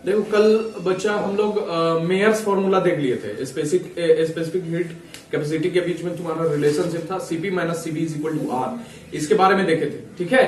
देखो कल बच्चा हम लोग मेयर्स फॉर्मूला देख लिए थे। स्पेसिफिक हीट कैपेसिटी के बीच में तुम्हारा रिलेशनशिप था CP minus CB is equal to R. इसके बारे में देखे थे, ठीक है।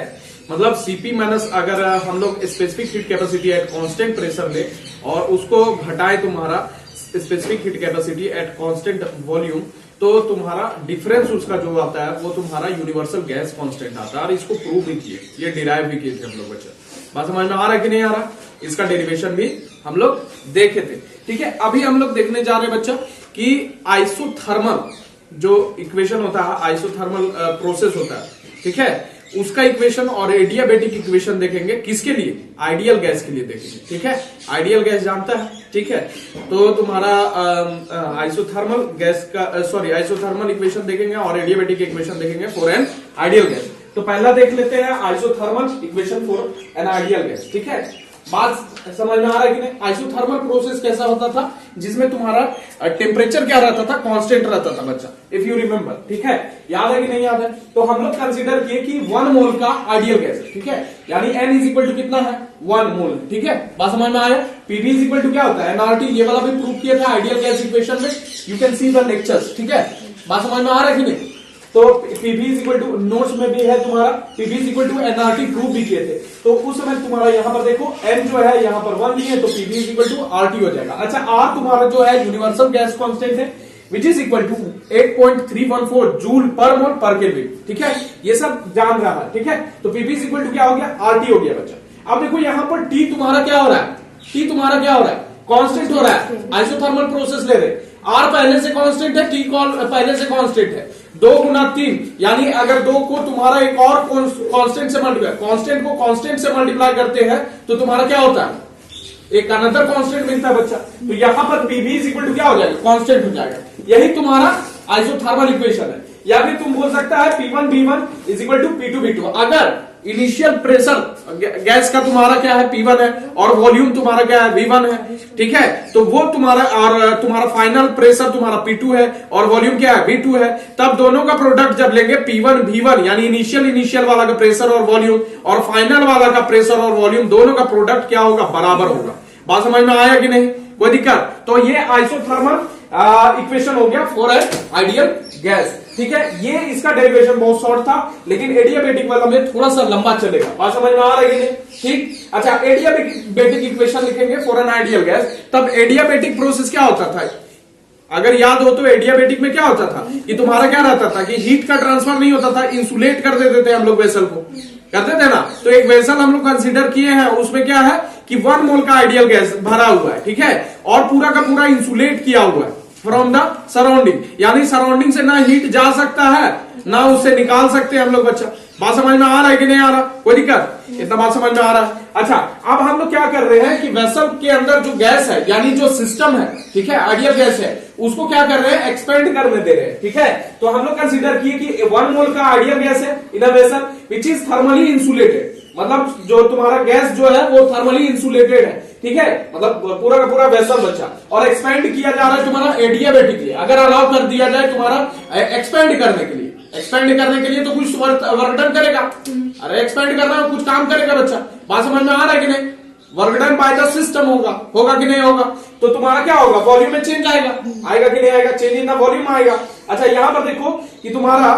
मतलब सीपी माइनस अगर हम लोग specific heat capacity at constant pressure ले और उसको घटाए तुम्हारा specific heat capacity at constant volume, तो तुम्हारा डिफरेंस उसका जो आता है वो तुम्हारा यूनिवर्सल गैस कांस्टेंट आता है। और इसको प्रूव भी किए, ये डिराइव भी किए थे हम लोग बच्चा। बात समझ में आ रहा है कि नहीं आ रहा? इसका डेरिवेशन भी हम लोग देखे थे, ठीक है। अभी हम लोग देखने जा रहे हैं बच्चा कि आइसोथर्मल जो इक्वेशन होता है, आइसोथर्मल प्रोसेस होता है, ठीक है, उसका इक्वेशन और एडियाबेटिक इक्वेशन देखेंगे। किसके लिए? आइडियल गैस के लिए देखेंगे, ठीक है। आइडियल गैस जानता है, ठीक है। तो तुम्हारा आइसोथर्मल गैस का आइसोथर्मल इक्वेशन देखेंगे और एडियाबेटिक इक्वेशन देखेंगे फॉर एन आइडियल गैस। तो पहला देख लेते हैं isothermal equation for an ideal gas, ठीक है। बात समझ में आ रहा है कि नहीं? आइसोथर्मल प्रोसेस कैसा होता था जिसमें तुम्हारा टेम्परेचर क्या रहता था? कांस्टेंट रहता था बच्चा, इफ यू रिमेंबर, ठीक है। याद है कि नहीं याद है? तो हम लोग कंसीडर किए कि 1 मोल का आइडियल गैस है, ठीक है। यानी n इज इक्वल टू कितना है? 1 मोल, ठीक है। बात समझ में आया? पीवी इज इक्वल टू क्या होता है? एनआरटी। ये वाला भी प्रूव किया था आइडियल गैस इक्वेशन में, you can see the lectures, ठीक है। बात समझ में आ रहा है कि नहीं? तो PV is equal to, notes में भी है तुम्हारा, PV is equal to NRT prove भी किए थे। तो उस समय तुम्हारा यहाँ पर देखो एन जो है यहाँ पर 1 लिए, तो PV is equal to RT हो जाएगा। अच्छा, आर तुम्हारा जो है यूनिवर्सल गैस कांस्टेंट है which is equal to 8.314 joule per mole पर केल्विन, ठीक है। ये सब जान रहा है, ठीक है। तो पीवी इज इक्वल टू क्या हो गया? आरटी हो गया बच्चा। अब देखो यहाँ पर टी तुम्हारा क्या हो रहा है? टी तुम्हारा क्या हो रहा है? कांस्टेंट हो रहा है। आइसोथर्मल प्रोसेस ले रहे, आर पहले से कांस्टेंट है, टी पहले से कांस्टेंट है। 2 गुना 3 यानी अगर 2 को तुम्हारा एक और कांस्टेंट से मल्टीप्लाई, कांस्टेंट को कांस्टेंट से मल्टीप्लाई करते हैं तो तुम्हारा क्या होता है? एक अनदर कांस्टेंट मिलता है बच्चा। तो यहां पर पीवी इज इक्वल टू क्या हो जाएगा? कांस्टेंट हो जाएगा। यही तुम्हारा आइसोथर्मल इक्वेशन है। या फिर तुम बोल सकता है P1 V1 is equal to P2 V2। अगर इनिशियल प्रेशर गैस का तुम्हारा क्या है? P1 है और वॉल्यूम तुम्हारा क्या है? V1 है, ठीक है। तो वो तुम्हारा और तुम्हारा फाइनल प्रेशर तुम्हारा P2 है और वॉल्यूम क्या है? V2 है। तब दोनों का प्रोडक्ट जब लेंगे P1 V1 यानी इनिशियल वाला का प्रेशर और वॉल्यूम और फाइनल वाला का प्रेशर और वॉल्यूम, दोनों का प्रोडक्ट क्या होगा? बराबर होगा। बात समझ में आया कि नहीं? कोई दिक्कत? तो ये आइसोथर्मल इक्वेशन हो गया फॉर एन आइडियल गैस, ठीक है। ये इसका डेरिवेशन बहुत शॉर्ट था, लेकिन एडियाबेटिक वाला में थोड़ा सा लंबा चलेगा। बात समझ में आ रही है? ठीक। अच्छा, एडियाबेटिक इक्वेशन लिखेंगे फॉर एन आइडियल गैस। तब एडियाबेटिक प्रोसेस क्या होता था? अगर याद हो तो एडियाबेटिक में क्या होता था कि तुम्हारा क्या रहता था कि हीट का ट्रांसफर नहीं होता था, इंसुलेट कर देते थे हम लोग वेसल को, करते थे ना। तो एक वेसल हम लोग कंसीडर किए हैं, उसमें क्या है कि 1 मोल का आइडियल गैस भरा हुआ है, ठीक है, और पूरा का पूरा इंसुलेट किया हुआ है फ्रॉम द सराउंडिंग। यानी सराउंडिंग से ना हीट जा सकता है ना उससे निकाल सकते हैं हम लोग बच्चा। बात समझ में आ रहा है कि नहीं आ रहा? कोई दिक्कत? इतना बात समझ में आ रहा है? अच्छा, अब हम लोग क्या कर रहे हैं कि वेसल के अंदर जो गैस है यानी जो सिस्टम है, ठीक है, आइडियल गैस है, उसको क्या कर रहे हैं? एक्सपेंड करने दे रहे हैं, ठीक है। तो हम लोग कंसीडर किए कि 1 मोल का आइडियल गैस है in a vessel which is thermally insulated. मतलब जो तुम्हारा गैस जो है वो थर्मली इंसुलेटेड है, ठीक है। मतलब पूरा का पूरा वेसल बचा और एक्सपेंड किया जा रहा है तुम्हारा एडियाबेटिकली। अगर अलाउ कर दिया जाए तुम्हारा एक्सपेंड करने के लिए, तो कुछ वर्क डन करेगा। अरे एक्सपेंड कर रहा है, कुछ काम करेगा बच्चा। बात समझ में आ रहा है कि नहीं? Work done by the system होगा कि नहीं होगा? तो तुम्हारा क्या होगा? वॉल्यूम में चेंज आएगा कि नहीं आएगा? चेंज इन द वॉल्यूम आएगा। अच्छा, यहां पर देखो कि तुम्हारा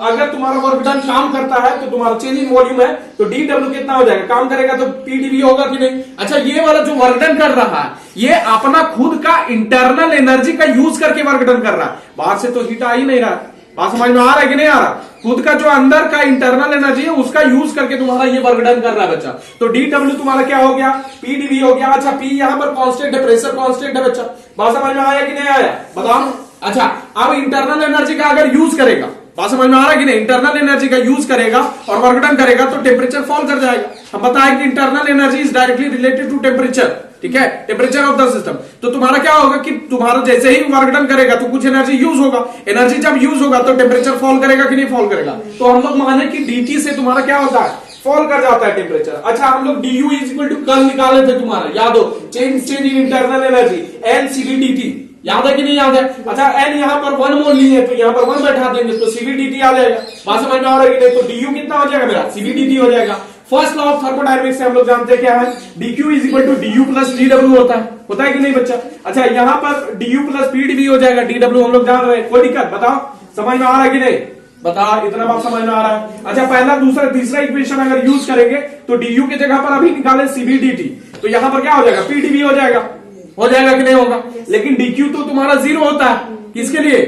अगर तुम्हारा वर्क डन काम करता है तो तुम्हारा चेंज इन वॉल्यूम है, तो डीडब्ल्यू कितना हो जाएगा? काम करेगा तो पीडीवी होगा कि नहीं? अच्छा, ये वाला जो वर्क डन कर रहा है ये अपना खुद का इंटरनल एनर्जी का यूज करके वर्क डन कर रहा है, बाहर से तो हीट आ ही नहीं रहा। बात समझ में आ रहा है कि नहीं आ रहा? खुद का जो अंदर का इंटरनल एनर्जी है उसका यूज करके तुम्हारा ये वर्क डन कर रहा है बच्चा। तो डीडब्ल्यू तुम्हारा क्या हो गया? पीडीवी हो गया। अच्छा, पी यहां पर कांस्टेंट है, प्रेशर कांस्टेंट है बच्चा। बात समझ में आया कि नहीं आया? बताओ। अच्छा, अब इंटरनल एनर्जी का अगर यूज करेगा, बात समझ में आ रहा है कि नहीं? इंटरनल एनर्जी का यूज करेगा और वर्क डन करेगा तो टेम्परेचर फॉल कर जाएगा। हम बताएं कि internal energy is directly related to temperature, ठीक है, टेम्परेचर ऑफ द सिस्टम। तो तुम्हारा क्या होगा कि तुम्हारा जैसे ही वर्क डन करेगा तो कुछ एनर्जी यूज होगा, एनर्जी जब यूज होगा तो टेम्परेचर फॉल करेगा कि नहीं फॉल करेगा? तो हम लोग माने कि डीटी से तुम्हारा क्या होता है? फॉल कर जाता है टेम्परेचर। अच्छा, हम लोग डीयू इज इक्वल टू कल निकाले थे तुम्हारा, याद हो? चेंज इन इंटरनल एनर्जी एनसीवीडीटी, याद है कि नहीं याद है? अच्छा, एन यहाँ पर 1 मोल लिए तो यहाँ पर 1 बैठा देंगे तो सीवीडीटी आ जाएगा। बात समझ में आ रहा है कि नहीं? तो डीयू कितना हो जाएगा मेरा? सीवीडीटी हो जाएगा। फर्स्ट लॉ ऑफ थर्मोडायनेमिक्स से हम लोग जानते हैं क्या है, dq is equal to du plus dw होता है कि नहीं बच्चा। अच्छा यहां पर du प्लस pdv हो जाएगा, dw हम लोग जान रहे हैं, कोई दिक्कत बताओ, समझ में आ रहा है कि नहीं, बताओ इतना बात समझ में आ रहा है। अच्छा पहला दूसरा तीसरा इक्वेशन अगर यूज करेंगे तो du की जगह पर अभी निकाले cv dt, तो यहां पर क्या हो जाएगा, pdv हो जाएगा कि नहीं होगा। लेकिन dq तो तुम्हारा 0 होता है, किसके लिए,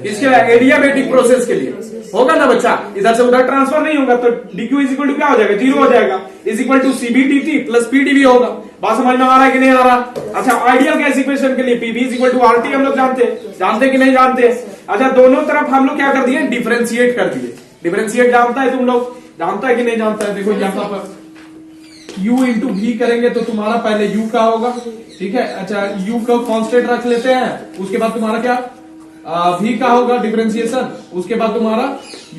इसके एडियाबेटिक प्रोसेस के लिए होगा ना बच्चा, इधर से उधर ट्रांसफर नहीं होगा, तो dq इज इक्वल टू क्या हो जाएगा, 0 हो जाएगा, is equal to cv dt plus pdv होगा। बात समझ में आ रहा है कि नहीं आ रहा। अच्छा आइडियल गैस इक्वेशन के लिए pv is equal to RT हम लोग जानते हैं कि नहीं जानते। अच्छा दोनों तरफ हम लोग क्या कर दिए, डिफरेंशिएट कर दिए। डिफरेंशिएट जानता है तुम लोग, जानता है कि नहीं जानता है। देखो यहाँ पर u इंटू v करेंगे तो तुम्हारा पहले u का होगा, ठीक है। अच्छा u को कांस्टेंट रख लेते हैं, उसके बाद तुम्हारा क्या v का होगा डिफरेंशिएशन, उसके बाद तुम्हारा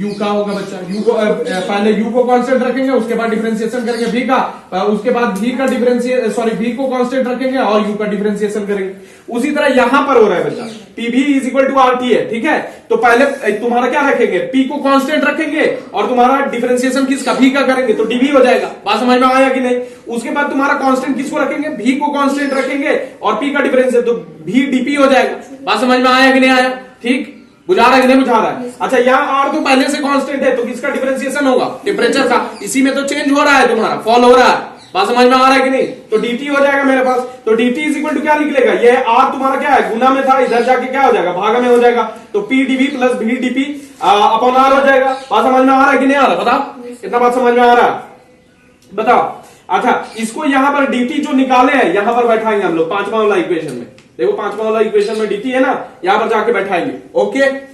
u का होगा बच्चा। u को पहले u को कांस्टेंट रखेंगे, उसके बाद डिफरेंशिएशन करेंगे v का, उसके बाद v का v को कांस्टेंट रखेंगे और u का डिफरेंशिएशन करेंगे। उसी तरह यहां पर हो रहा है बच्चा, pv is equal to RT है, ठीक है। तो पहले तुम्हारा क्या रखेंगे, p को कांस्टेंट रखेंगे और तुम्हारा डिफरेंशिएशन किसका, v का करेंगे, तो dv हो जाएगा। बात समझ में आया कि नहीं। उसके बाद तुम्हारा कांस्टेंट किसको रखेंगे, v को कांस्टेंट रखेंगे और p का डिफरेंशिएशन, तो v dp हो जाएगा। बात समझ में आया कि नहीं आया, ठीक बुझा रहा है कि नहीं बुझा रहा है। अच्छा यहाँ R तो पहले से कांस्टेंट है, तो किसका डिफरेंशिएशन होगा, टेम्परेचर का, इसी में तो चेंज हो रहा है तुम्हारा, फॉल हो रहा है। बात समझ में आ रहा है कि नहीं, तो dt हो जाएगा मेरे पास। तो dt इज इक्वल टू क्या निकलेगा, ये R तुम्हारा क्या है, गुना में था, इधर जाके क्या हो जाएगा, भागा में हो जाएगा, तो pdv plus vdp upon R हो जाएगा। बात समझ में आ रहा है कि नहीं आ रहा, बताओ इतना बात समझ में आ रहा है, बताओ। अच्छा इसको यहाँ पर dt जो निकाले हैं यहाँ पर बैठाएंगे हम लोग पांचवा वाला इक्वेशन में। देखो पांचवा वाला इक्वेशन में dt है ना, यहां पर जाके बैठाएंगे, ओके।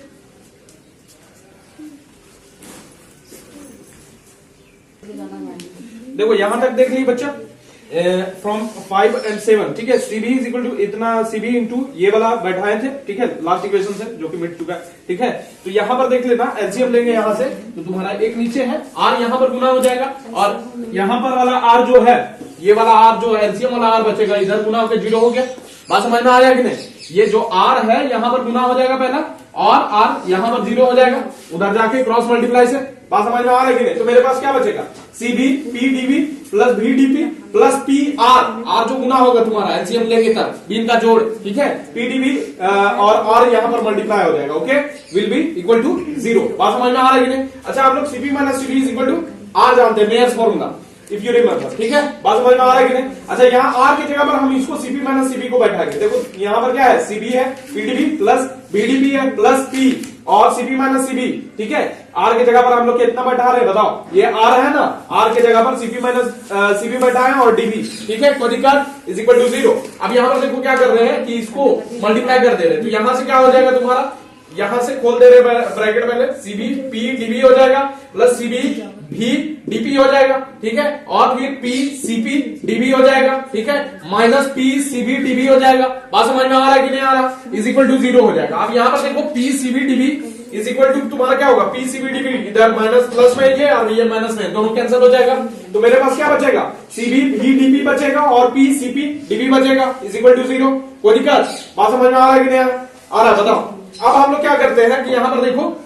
देखो यहां तक देख लीजिए बच्चा, फ्रॉम 5 and 7, ठीक है। cv इज इक्वल टू इतना, cv इंटू ये वाला बैठाए थे, ठीक है, लास्ट इक्वेशन से जो कि मिट चुका है, ठीक है। तो यहां पर देख लेना, एलसीएम लेंगे यहां से, तो तुम्हारा एक नीचे है, r यहां पर गुना हो जाएगा और यहां पर वाला r जो है, ये वाला r जो है एलसीएम वाला r बचेगा, इधर गुना होकर 0 हो गया। बात समझ में आ रहा है कि नहीं, ये जो r है यहां पर गुना हो जाएगा पहला और r यहां पर 0 हो जाएगा, उधर जाके क्रॉस मल्टीप्लाई से। बात समझ में आ रहा है कि नहीं। तो मेरे पास क्या बचेगा, cv pdv plus vdp plus pr, r जो गुना होगा तुम्हारा एलसीएम लेंगे तब, बीन का जोड़, ठीक है, pdv और r यहां पर मल्टीप्लाई हो जाएगा, okay, will be equal to 0। बात समझ में आ रहा है कि नहीं। अच्छा आप लोग cp minus cv is equal to r जानते हैं, Mayer's formula, if you remember, ठीक है। बात समझ में आ रहा है कि नहीं। अच्छा यहाँ r की जगह पर हम इसको cp माइनस cv को बैठाएंगे। देखो यहाँ पर क्या है, cv है, pdv प्लस vdp है प्लस p और cp माइनस cv, ठीक है। r की जगह पर हम लोग कितना बैठा रहे हैं बताओ, ये r है ना, r की जगह पर cp माइनस cv बैठाए और dv, ठीक है, कोई दिक्कत, इज इक्वल टू 0। अब यहाँ पर देखो क्या कर रहे हैं कि इसको मल्टीप्लाई कर दे रहे हैं, तो यहां से क्या हो जाएगा तुम्हारा, यहां से खोल दे रहे ब्रैकेट पहले, cv p dv हो जाएगा प्लस cv v dp हो जाएगा, ठीक है, और फिर p cp dv हो जाएगा, ठीक है, माइनस p cv dv हो जाएगा। बात समझ में आ रहा है कि नहीं आ रहा, इज इक्वल टू 0 हो जाएगा। अब यहां पर देखो p cv dv is equal to तुम्हारा क्या होगा, p cv dv, इधर माइनस प्लस में ये और ये माइनस में, दोनों कैंसिल हो जाएगा, तो मेरे पास क्या बचेगा, cv v dp बचेगा और p cp dv बचेगा, इज इक्वल टू 0। कोई दिक्कत, बात समझ में आ रहा है कि नहीं आ रहा, बताओ। अब हम लोग क्या करते हैं कि यहां पर देखो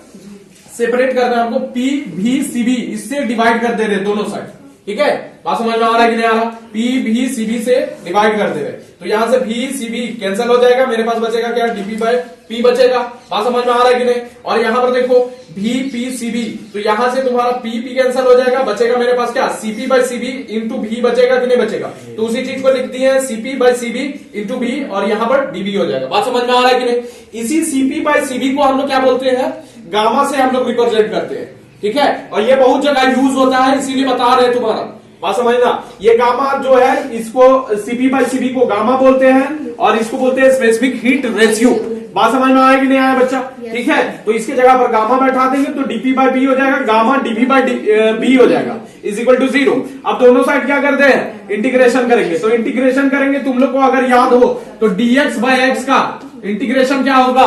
सेपरेट करना है हमको, p v cv इससे डिवाइड कर दे रहे दोनों साइड, ठीक है। बात समझ में आ रहा है कि नहीं आ रहा, p v cv से डिवाइड कर दे रहे, तो यहां से v cv कैंसिल हो जाएगा, मेरे पास बचेगा क्या, dp बाय p बचेगा। बात समझ में आ रहा है कि नहीं। और यहां पर देखो v p cv, तो यहां से तुम्हारा p p कैंसिल हो जाएगा, बचेगा मेरे पास क्या, cp by cv into v बचेगा कि नहीं बचेगा, तो उसी चीज को लिख दिए cp by cv into v और यहां पर dv हो जाएगा। बात समझ में आ रहा है कि नहीं। इसी cp बाय cv को हम लोग क्या बोलते हैं, गामा से हम लोग रिप्रेजेंट करते हैं, ठीक है, और ये बहुत जगह यूज होता है, इसीलिए बता रहे हैं तुम्हारा। बात समझना, ये गामा जो है इसको cp बाय cv को गामा बोलते हैं और इसको बोलते हैं स्पेसिफिक हीट रेशियो। बात समझ में आया कि नहीं आया बच्चा, ठीक है। तो इसके जगह पर गामा बैठा देंगे तो dp बाय b हो जाएगा, गामा dv बाय b हो जाएगा, इज इक्वल टू 0। अब दोनों साइड क्या करते हैं, इंटीग्रेशन करेंगे, तो इंटीग्रेशन करेंगे, तुम लोग को अगर याद हो तो dx बाय x का इंटीग्रेशन क्या होगा,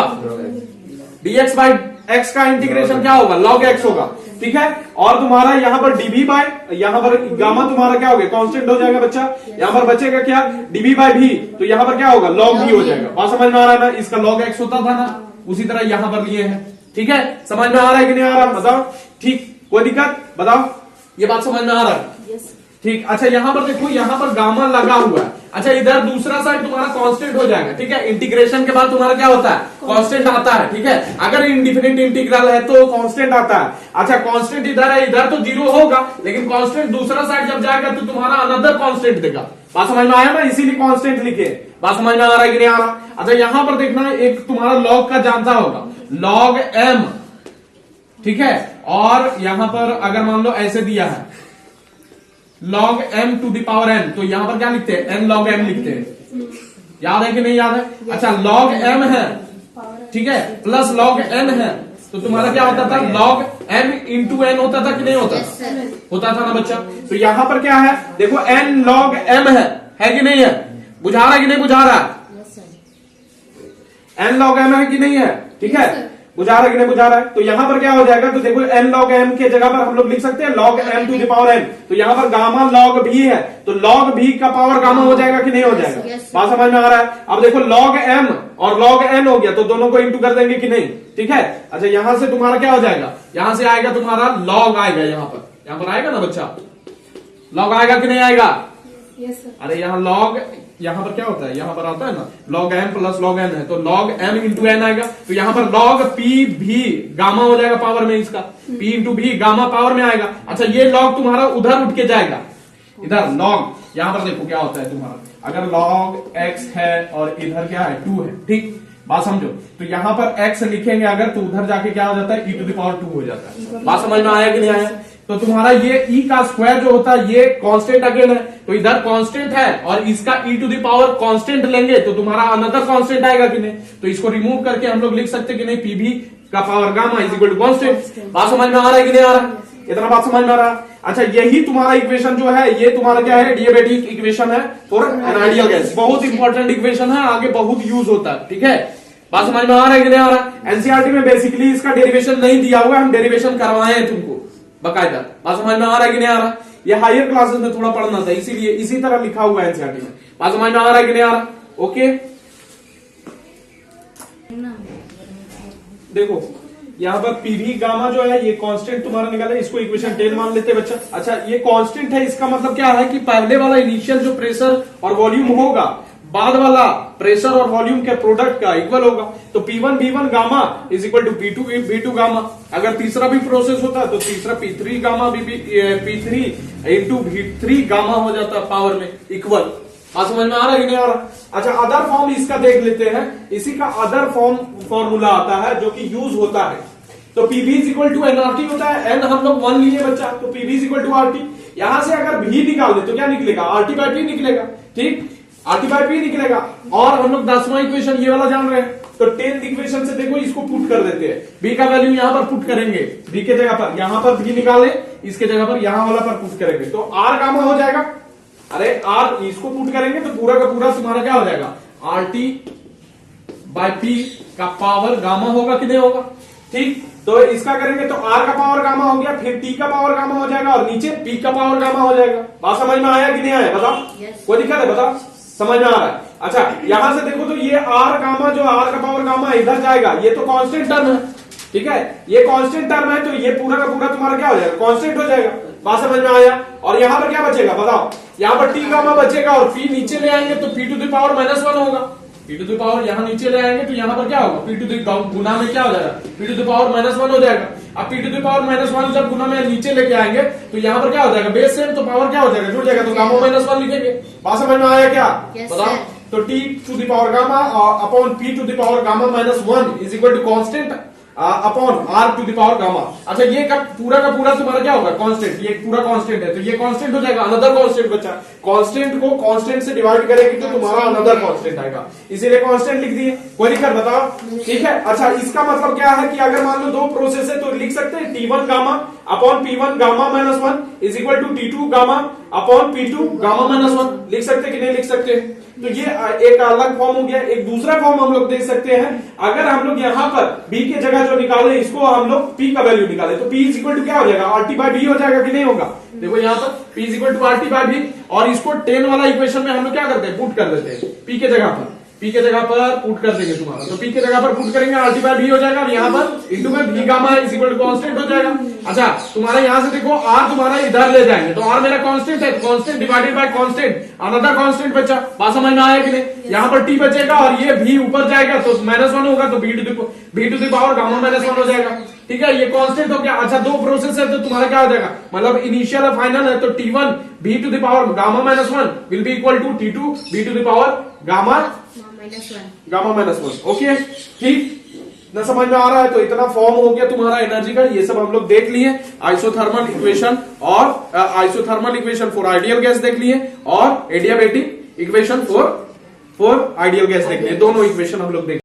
dx बाय x का इंटीग्रेशन क्या होगा, log x होगा, ठीक है। और तुम्हारा यहाँ पर dv बाय, यहाँ पर गामा तुम्हारा क्या होगा, कांस्टेंट हो जाएगा बच्चा, यहाँ पर बचेगा क्या, dv बाय v, तो यहाँ पर क्या होगा, log v हो जाएगा। बात समझ में आ रहा है ना, इसका log x होता था ना, उसी तरह यहाँ पर लिए हैं, ठीक है। समझ में आ रहा है कि नहीं आ रहा, बताओ, ठीक, कोई दिक्कत, बताओ, ये बात समझ में आ रहा है, ठीक। अच्छा यहाँ पर देखो, यहाँ पर गामा लगा हुआ है। अच्छा इधर दूसरा साइड तुम्हारा कांस्टेंट हो जाएगा, ठीक है। इंटीग्रेशन के बाद तुम्हारा क्या होता है, कांस्टेंट आता है, ठीक है। अगर इंडिफिनिट इंटीग्रल है तो कांस्टेंट आता है। अच्छा कांस्टेंट इधर है, इधर तो जीरो होगा, लेकिन कांस्टेंट दूसरा साइड जब जाएगा तो तुम्हारा अनदर कांस्टेंट देगा। बात समझ में आया ना, इसीलिए कांस्टेंट लिखे। बात समझ में आ रहा है कि नहीं आ रहा? अच्छा यहाँ पर देखना, एक तुम्हारा लॉग का जानता होगा, लॉग एम, ठीक है। और यहां पर अगर मान लो ऐसे दिया है log m to the power n, तो यहां पर क्या लिखते हैं, n log m लिखते हैं। याद है कि नहीं याद है? अच्छा log m है, ठीक है, प्लस log n है, तो तुम्हारा क्या होता था, log m इंटू n होता था कि नहीं होता? होता था ना बच्चा। तो यहां पर क्या है, देखो n log m है कि नहीं है? बुझा रहा है कि नहीं बुझा रहा है? n log m है कि नहीं है? ठीक है, बुझा रहा है कि नहीं बुझा रहा है? तो यहां पर क्या हो जाएगा, तो देखो n log m के जगह पर हम लोग लिख सकते हैं log m to the power n। तो यहां पर गामा log v है, तो log v का पावर गामा हो जाएगा कि नहीं हो जाएगा? बात समझ में आ रहा है? अब देखो log m और log n हो गया, तो दोनों को इंटू कर देंगे कि नहीं, ठीक है। अच्छा यहां से तुम्हारा क्या हो जाएगा, यहां से आएगा तुम्हारा log आएगा, यहां पर आएगा ना बच्चा, log आएगा कि नहीं आएगा? अरे यहाँ log, यहाँ पर क्या होता है, यहाँ पर आता है ना log m plus log n है, तो log m इंटू n आएगा। तो यहाँ पर log p भी गामा हो जाएगा पावर में, इसका p इंटू भी गामा पावर में आएगा। अच्छा ये log तुम्हारा उधर उठ के जाएगा, इधर log, यहाँ पर देखो क्या होता है तुम्हारा, अगर log x है और इधर क्या है 2 है, ठीक, बात समझो। तो यहाँ पर x लिखेंगे अगर, तो उधर जाके क्या हो जाता है, e टू द पावर 2 हो जाता है। बात समझ में आया कि नहीं आया? तो तुम्हारा ये e का स्क्वायर जो होता है ये कांस्टेंट अगेन है, तो इधर कांस्टेंट है और इसका e to the power constant लेंगे तो तुम्हारा अनदर कांस्टेंट आएगा कि नहीं। तो इसको रिमूव करके हम लोग लिख सकते कि नहीं, पीवी का power gamma is equal to constant. बात समझ में आ रहा है कि नहीं आ रहा? इतना बात समझ में आ रहा? अच्छा यही तुम्हारा इक्वेशन जो है, ये तुम्हारा क्या है, डिएबेटिक इक्वेशन है फॉर एन आइडियल गैस। बहुत इंपॉर्टेंट इक्वेशन है, आगे बहुत यूज होता है, ठीक है। बात समझ में आ रहा है कि नहीं आ रहा? एनसीईआरटी में बेसिकली इसका डेरिवेशन नहीं दिया हुआ है, हम डेरिवेशन करवाए हैं तुमको बकायदा। बात समझ में आ रहा है कि नहीं आ रहा? ये हायर क्लासेस में थोड़ा पढ़ना था, इसीलिए इसी तरह लिखा हुआ है एनसीईआरटी में। बात समझ में आ रहा है कि नहीं आ रहा? ओके देखो यहाँ पर पीवी गामा जो है ये कांस्टेंट तुम्हारा निकाला, इसको इक्वेशन 10 मान लेते हैं बच्चा। अच्छा ये कांस्टेंट है, इसका मतलब क्या है कि पहले वाला इनिशियल जो प्रेशर और वॉल्यूम होगा, बाद वाला प्रेशर और वॉल्यूम के प्रोडक्ट का इक्वल होगा। तो P1 V1 gamma is equal to P2 V2 gamma. अगर तीसरा भी प्रोसेस होता तो तीसरा P3 gamma P3 into V3 gamma हो जाता पावर में इक्वल। आज समझ में आ रहा है कि नहीं आ रहा? अच्छा अदर फॉर्म इसका देख लेते हैं, इसी का अदर फॉर्म फॉर्मूला आता है जो कि यूज होता है। तो PV is equal to NRT होता है, एन हम लोग 1 लिए बच्चा, तो PV is equal to RT. यहां से अगर भी निकाल दे तो क्या निकलेगा, आरटी बाई पी निकलेगा, ठीक, आरटी बाई पी निकलेगा। और हम लोग 10वां इक्वेशन ये वाला जान रहे हैं, तो 10th इक्वेशन से देखो इसको पुट कर देते हैं, बी का वैल्यू यहां पर पुट करेंगे, बी के जगह पर यहां पर भी निकाले, इसके जगह पर यहां वाला पर पुट करेंगे तो आर गामा हो जाएगा। अरे आर इसको पुट करेंगे तो पूरा का पूरा तुम्हारा क्या हो जाएगा, आर टी बाई पी का पावर गामा होगा कि नहीं होगा, ठीक। तो इसका करेंगे तो आर का पावर गामा हो गया, फिर टी का पावर गामा हो जाएगा और नीचे पी का पावर गामा हो जाएगा। बात समझ में आया कि नहीं आया बताओ? कोई दिक्कत है बताओ? समझ में आ रहा है? अच्छा यहां से देखो तो ये आर गामा जो आर का पावर गामा इधर जाएगा, ये तो कांस्टेंट टर्म है, ठीक है, ये कांस्टेंट टर्म है, तो ये पूरा का पूरा तुम्हारा क्या हो जाएगा, कांस्टेंट हो जाएगा। बात समझ में आया? और यहां पर क्या बचेगा बताओ, यहां पर टी गामा बचेगा और पी नीचे ले आएंगे तो पी टू द पावर -1 होगा, पी टू द पावर यहां नीचे ले आएंगे तो यहां पर क्या होगा, पी टू द गुना में क्या हो जाएगा, पी टू द पावर -1 हो जाएगा। अब पी टू द पावर -1 जब गुना में नीचे लेके आएंगे तो यहां पर क्या हो जाएगा, बेस सेम, तो पावर क्या हो जाएगा, जुड़ जाएगा, तो गामा -1 लिखेंगे। बात समझ में आया क्या बताओ? तो T to the power gamma upon P to the power gamma -1 is equal to constant upon R to the power gamma. अच्छा ये का पूरा तुम्हारा क्या होगा, कांस्टेंट, ये पूरा कांस्टेंट है तो ये कांस्टेंट हो जाएगा, अनदर कांस्टेंट बचा। कांस्टेंट को कांस्टेंट से डिवाइड करेंगे तो तुम्हारा अनदर कांस्टेंट आएगा, इसीलिए कांस्टेंट लिख दिए। कोई दिक्कत बताओ? ठीक है। अच्छा इसका मतलब क्या है कि अगर मान लो दो प्रोसेस है तो लिख सकते हैं T1 gamma upon P1 gamma -1 is equal to T2 gamma upon P2 gamma -1 लिख सकते कि नहीं लिख सकते? तो ये एक अलग फॉर्म हो गया। एक दूसरा फॉर्म हम लोग देख सकते हैं, अगर हम लोग यहाँ पर B के जगह जो निकाले इसको हम लोग P का वैल्यू निकाले तो P इज इक्वल टू क्या हो जाएगा, RT बाई B हो जाएगा कि नहीं होगा? देखो यहाँ पर P is equal to RT by B और इसको 10 वाला इक्वेशन में हम लोग क्या करते हैं, पुट कर देते हैं P के जगह पर, P के जगह पर पुट कर देंगे तुम्हारा, तो P के जगह पर पुट करेंगे RT बाई B हो जाएगा और यहाँ पर इंटू में B gamma is equal to constant हो जाएगा। अच्छा तुम्हारा यहां से देखो आर तुम्हारा इधर ले जाएंगे तो आर मेरा कांस्टेंट है, constant divided by constant, another constant बचा। बात समझ में आया कि नहीं? यहाँ पर टी बचेगा और ये भी ऊपर जाएगा तो -1 होगा तो B to the power gamma -1 हो जाएगा। ठीक है, ये कांस्टेंट हो गया। अच्छा, दो प्रोसेस है तो तुम्हारा क्या हो जाएगा, मतलब इनिशियल और फाइनल है तो T1 B to the power gamma -1 will be equal to T2 B to the power gamma -1। Okay, ठीक ना, समझ में आ रहा है? तो इतना फॉर्म हो गया तुम्हारा एनर्जी का। ये सब हम लोग देख लिए, आइसोथर्मल इक्वेशन और isothermal equation for ideal gas देख लिए और adiabatic equation for ideal gas देख लिए। दोनों इक्वेशन हम लोग देख